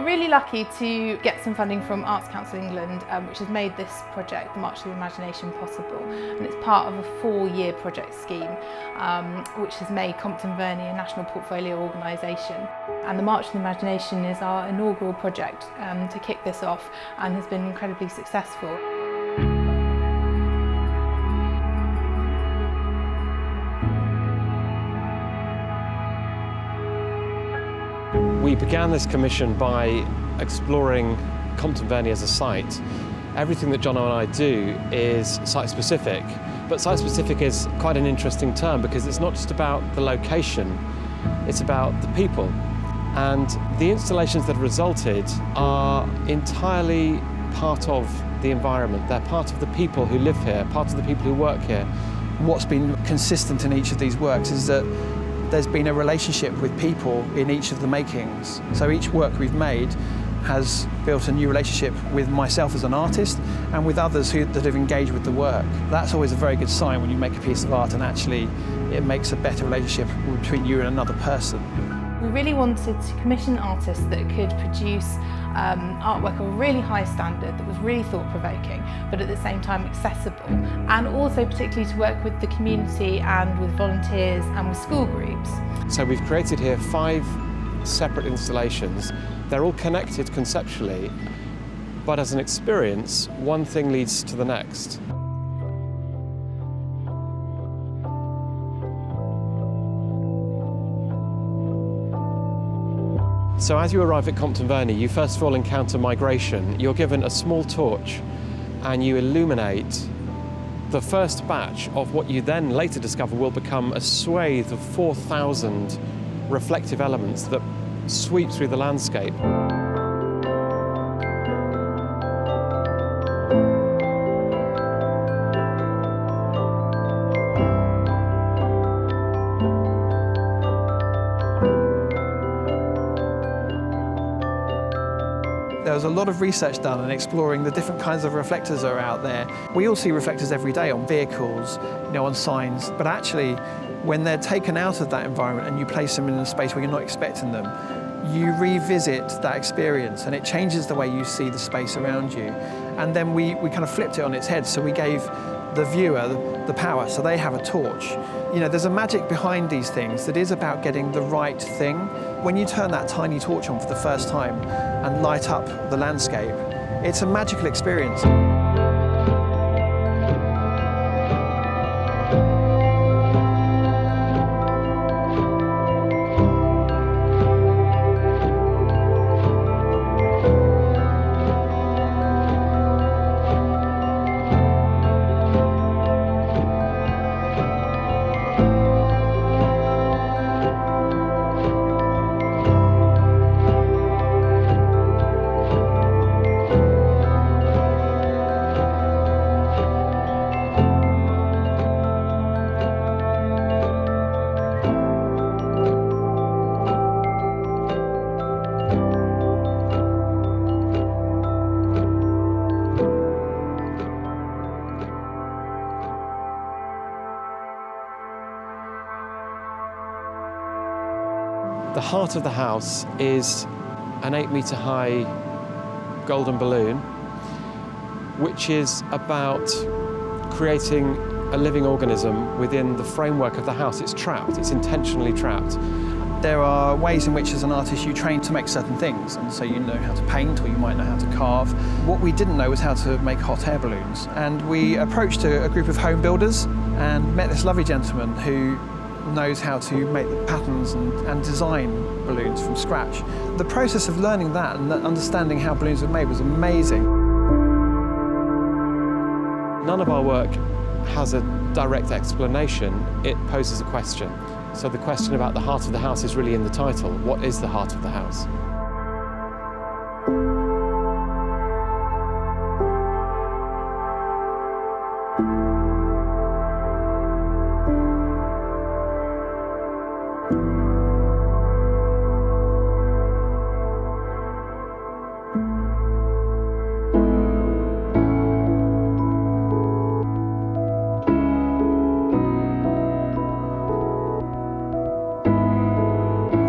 We're really lucky to get some funding from Arts Council England, which has made this project, the March of the Imagination, possible. And it's part of a 4-year project scheme, which has made Compton Verney a national portfolio organisation. And the March of the Imagination is our inaugural project to kick this off, and has been incredibly successful. We began this commission by exploring Compton Verney as a site. Everything that Jono and I do is site-specific, but site-specific is quite an interesting term because it's not just about the location, it's about the people. And the installations that have resulted are entirely part of the environment. They're part of the people who live here, part of the people who work here. What's been consistent in each of these works is that there's been a relationship with people in each of the makings. So each work we've made has built a new relationship with myself as an artist and with others that have engaged with the work. That's always a very good sign when you make a piece of art and actually it makes a better relationship between you and another person. We really wanted to commission artists that could produce artwork of a really high standard that was really thought-provoking, but at the same time accessible, and also particularly to work with the community and with volunteers and with school groups. So we've created here 5 separate installations. They're all connected conceptually, but as an experience, one thing leads to the next. So as you arrive at Compton Verney, you first of all encounter migration. You're given a small torch and you illuminate the first batch of what you then later discover will become a swathe of 4,000 reflective elements that sweep through the landscape. There was a lot of research done in exploring the different kinds of reflectors that are out there. We all see reflectors every day on vehicles, on signs, but actually when they're taken out of that environment and you place them in a space where you're not expecting them, you revisit that experience and it changes the way you see the space around you. And then we kind of flipped it on its head, so we gave the viewer the power, so they have a torch. There's a magic behind these things that is about getting the right thing. When you turn that tiny torch on for the first time and light up the landscape, it's a magical experience. The heart of the house is an 8-metre high golden balloon, which is about creating a living organism within the framework of the house. It's trapped, it's intentionally trapped. There are ways in which as an artist you train to make certain things, and so you know how to paint or you might know how to carve. What we didn't know was how to make hot air balloons, and we approached a group of home builders and met this lovely gentleman who knows how to make the patterns and design balloons from scratch. The process of learning that and understanding how balloons were made was amazing. None of our work has a direct explanation, it poses a question. So the question about the heart of the house is really in the title. What is the heart of the house?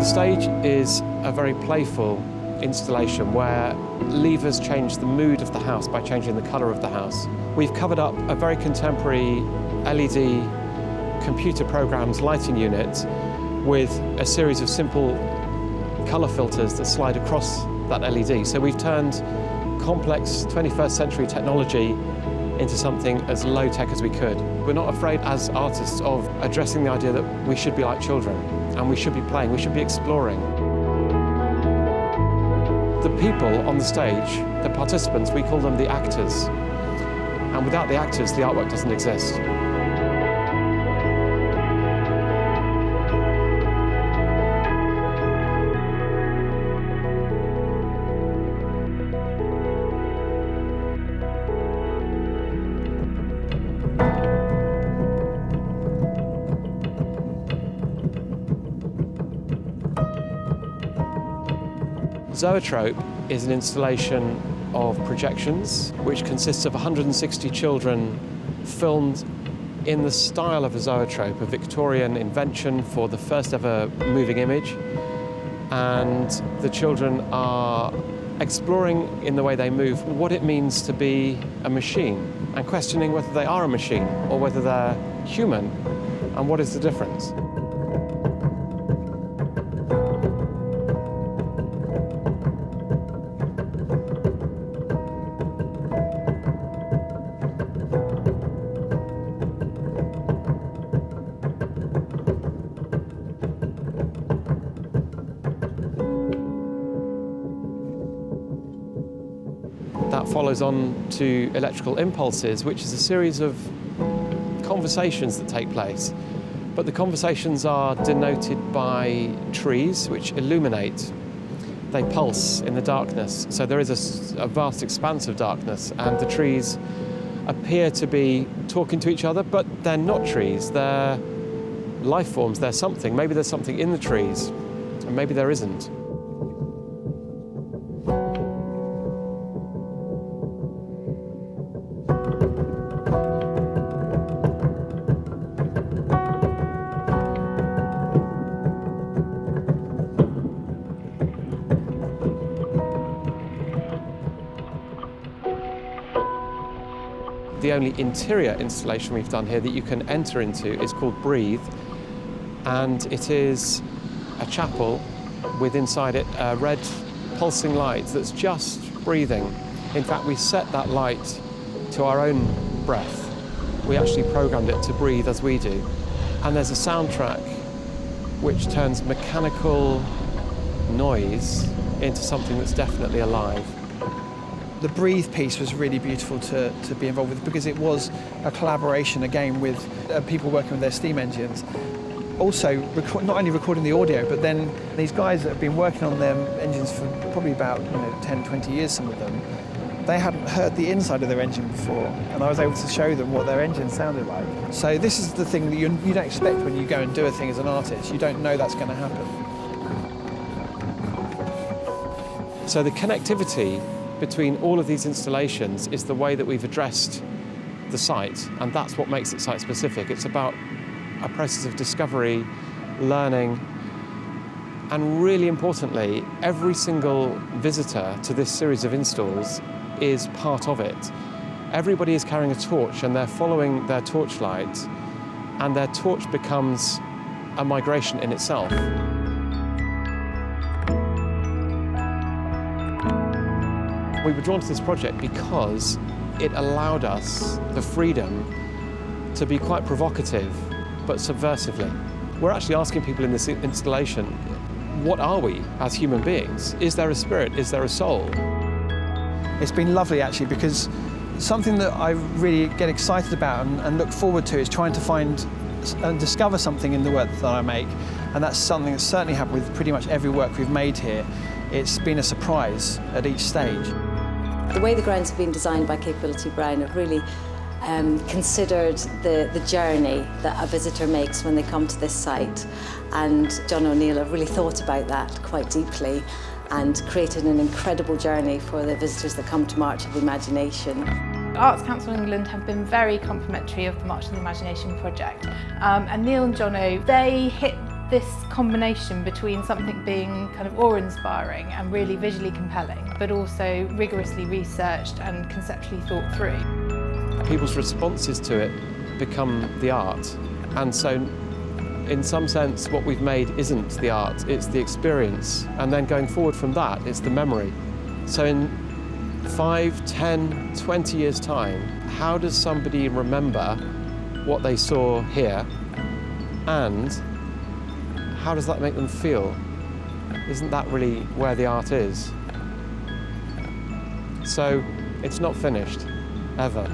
The stage is a very playful installation where levers change the mood of the house by changing the colour of the house. We've covered up a very contemporary LED computer programmed lighting unit with a series of simple colour filters that slide across that LED. So we've turned complex 21st century technology into something as low-tech as we could. We're not afraid as artists of addressing the idea that we should be like children and we should be playing, we should be exploring. The people on the stage, the participants, we call them the actors. And without the actors, the artwork doesn't exist. Zoetrope is an installation of projections which consists of 160 children filmed in the style of a zoetrope, a Victorian invention for the first ever moving image. And the children are exploring in the way they move what it means to be a machine and questioning whether they are a machine or whether they're human and what is the difference. That follows on to electrical impulses, which is a series of conversations that take place. But the conversations are denoted by trees, which illuminate. They pulse in the darkness. So there is a vast expanse of darkness, and the trees appear to be talking to each other, but they're not trees. They're life forms. They're something. Maybe there's something in the trees, and maybe there isn't. The only interior installation we've done here that you can enter into is called Breathe, and it is a chapel with inside it a red pulsing light that's just breathing. In fact, we set that light to our own breath. We actually programmed it to breathe as we do. And there's a soundtrack which turns mechanical noise into something that's definitely alive. The Breathe piece was really beautiful to be involved with because it was a collaboration again with people working with their steam engines. Also, not only recording the audio, but then these guys that have been working on their engines for probably about 10, 20 years, some of them, they hadn't heard the inside of their engine before, and I was able to show them what their engine sounded like. So this is the thing that you don't expect when you go and do a thing as an artist. You don't know that's going to happen. So the connectivity between all of these installations is the way that we've addressed the site, and that's what makes it site-specific. It's about a process of discovery, learning, and really importantly, every single visitor to this series of installs is part of it. Everybody is carrying a torch and they're following their torchlight, and their torch becomes a migration in itself. We were drawn to this project because it allowed us the freedom to be quite provocative, but subversively. We're actually asking people in this installation, what are we as human beings? Is there a spirit? Is there a soul? It's been lovely actually, because something that I really get excited about and look forward to is trying to find and discover something in the work that I make, and that's something that's certainly happened with pretty much every work we've made here. It's been a surprise at each stage. The way the grounds have been designed by Capability Brown have really considered the journey that a visitor makes when they come to this site, and John O'Neill have really thought about that quite deeply and created an incredible journey for the visitors that come to March of the Imagination. Arts Council England have been very complimentary of the March of the Imagination project, and Neil and Jono, they hit this combination between something being kind of awe-inspiring and really visually compelling, but also rigorously researched and conceptually thought through. People's responses to it become the art, and so in some sense what we've made isn't the art, it's the experience, and then going forward from that it's the memory. So in 5, 10, 20 years' time, how does somebody remember what they saw here, and how does that make them feel? Isn't that really where the art is? So it's not finished, ever.